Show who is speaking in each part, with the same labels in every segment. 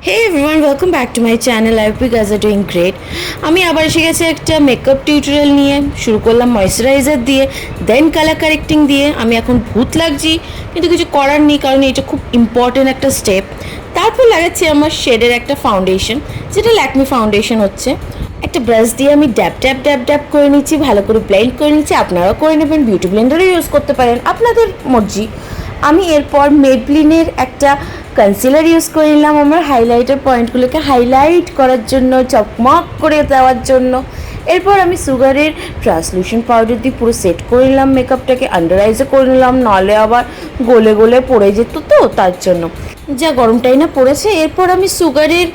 Speaker 1: Hey everyone, welcome back to my channel. I hope you guys are doing great. আমি আবার এসে গেছি একটা মেকআপ টিউটোরিয়াল নিয়ে। শুরু করলাম ময়শ্চারাইজার দিয়ে, দেন কালার কারেক্টিং দিয়ে। আমি এখন ভূত লাগছি, কিন্তু কিছু করার নেই, কারণ এটা খুব ইম্পর্টেন্ট একটা স্টেপ। তারপর লাগাচ্ছি আমার শেডের একটা ফাউন্ডেশন, যেটা ল্যাকমি ফাউন্ডেশন হচ্ছে। একটা ব্রাশ দিয়ে আমি ড্যাপ ড্যাপ ড্যাপ ড্যাপ করে নিচ্ছি, ভালো করে ব্লেন্ড করে নিচ্ছি। আপনারাও করে নেবেন, বিউটি ব্লেন্ডারও ইউজ করতে পারেন, আপনাদের মর্জি। আমি এরপর মেবলিনের একটা কনসিলার ইউজ করে নিলাম আমার হাইলাইটার পয়েন্টগুলোকে হাইলাইট করার জন্য, চকমক করে দেওয়ার জন্য। এরপর আমি সুগারের ট্রান্সলুশন পাউডার দিয়ে পুরো সেট করে নিলাম মেকআপটাকে, আন্ডার আইজে করে নিলাম, নাহলে আবার গলে গলে পড়ে যেত, তো তার জন্য যা গরমটাই না পড়েছে। এরপর আমি সুগারের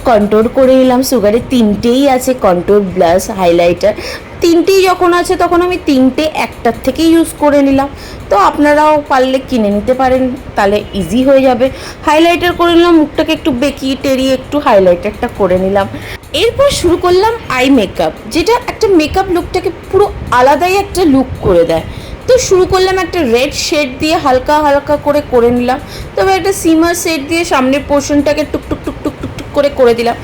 Speaker 1: কন্ট্রোল করে নিলাম। সুগারের তিনটেই আছে, কন্ট্রোল, ব্লাশ, হাইলাইটার, তিনটেই যখন আছে তখন আমি তিনটে একটার থেকেই ইউজ করে নিলাম। তো আপনারাও পারলে কিনে নিতে পারেন, তাহলে ইজি হয়ে যাবে। হাইলাইটার করে নিলাম, মুখটাকে একটু বেঁকিয়ে টেরিয়ে একটু হাইলাইটারটা করে নিলাম। এরপর শুরু করলাম আই মেকআপ, যেটা একটা মেকআপ লুকটাকে পুরো আলাদাই একটা লুক করে দেয়। তো শুরু করলাম একটা রেড শেড দিয়ে, হালকা হালকা করে নিলাম। তবে একটা সিমার শেড দিয়ে সামনের পোর্শনটাকে টুকটুক টুকটুক টুকটুক করে দিলাম।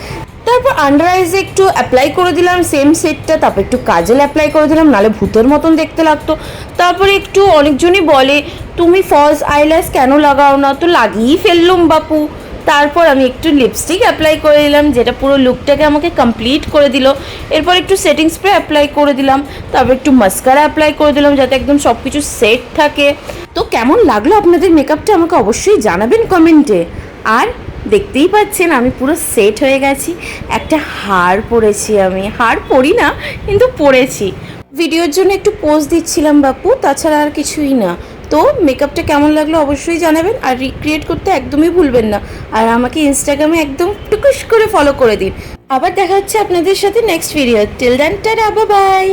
Speaker 1: তারপর আন্ডার আইজে একটু অ্যাপ্লাই করে দিলাম সেম সেটটা, তারপর একটু কাজল অ্যাপ্লাই করে দিলাম, নাহলে ভূতের মতন দেখতে লাগতো। তারপরে একটু অনেকজনই বলে তুমি ফলস আইল্যাশ কেন লাগাও না, তো লাগিয়েই ফেললুম বাপু। তারপর আমি একটু লিপস্টিক অ্যাপ্লাই করে দিলাম, যেটা পুরো লুকটাকে আমাকে কমপ্লিট করে দিল। এরপর একটু সেটিং স্প্রে অ্যাপ্লাই করে দিলাম, তারপর একটু মাস্কারা অ্যাপ্লাই করে দিলাম, যাতে একদম সব কিছু সেট থাকে। তো কেমন লাগলো আপনাদের মেকআপটা আমাকে অবশ্যই জানাবেন কমেন্টে। আর দেখতেই পাচ্ছেন আমি পুরো সেট হয়ে গেছি। একটা হার পরেছি, আমি হার পরি না কিন্তু পরেছি, ভিডিওর জন্য একটু পোজ দিচ্ছিলাম বাপু, তাছাড়া আর কিছুই না। তো মেকআপটা কেমন লাগলো অবশ্যই জানাবেন, আর রিক্রিয়েট করতে একদমই ভুলবেন না। আর আমাকে ইনস্টাগ্রামে একদম টুকুস করে ফলো করে দিন। আবার দেখা হচ্ছে আপনাদের সাথে next video. Till then, tata, bye by.